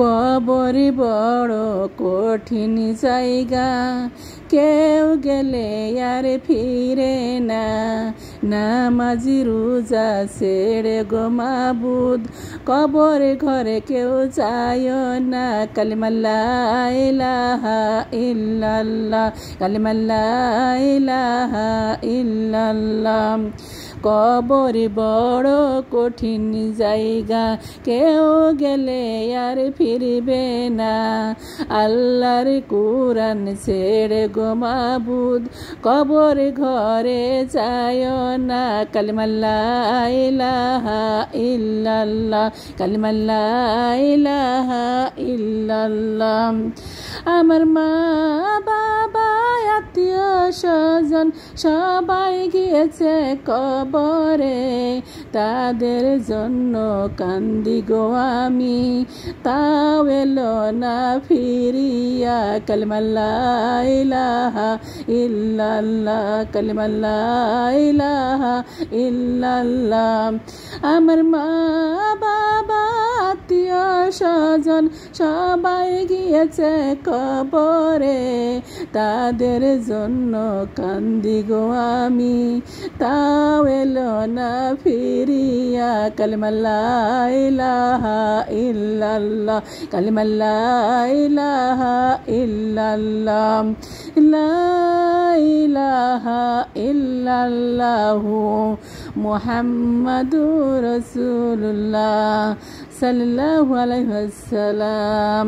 কবর বড় কঠিন জায়গা, কেউ গেলে আর ফিরে না। নামাজি রোজা ছেড়ে গো মাবুদ, কবর ঘরে কেউ যায় না। কালিমা লা ইলাহা ইল্লাল্লাহ, কালিমা লা ইলাহা ইল্লাল্লাহ। কবর বড় কঠিন জায়গা, কেউ গেলে আর ফিরবে না। আল্লাহর কুরআন ছেড়ে গো মাবুদ, কবর ঘরে যায় না। কালিমা লা ইলাহা ইল্লাল্লাহ, কালিমা লা ইলাহা ইল্লাল্লাহ। আমার মা বাবা আত্মীয় স্বজন সবাই গিয়েছে কবরে, তাদের জন্য কান্দি গো আমি, তাও এলো না ফিরিয়া। কালিমা লা ইলাহা ইল্লাল্লাহ, কালিমা লা ইলাহা ইল্লাল্লাহ। আমার মা বাবা আত্মীয় স্বজন সবাই গিয়েছে কবরে, তাদের জন্য কান্দি গো আমি, তাও এলো না ফিরিয়া। কালিমা লা ইলাহা ইল্লাল্লাহ, কালিমা লা ইলাহা ইল্লাল্লাহ। লা ইলাহা ইল্লাল্লাহু মুহাম্মাদুর রাসূলুল্লাহ সাল্লাল্লাহু আলাইহি ওয়াসাল্লাম।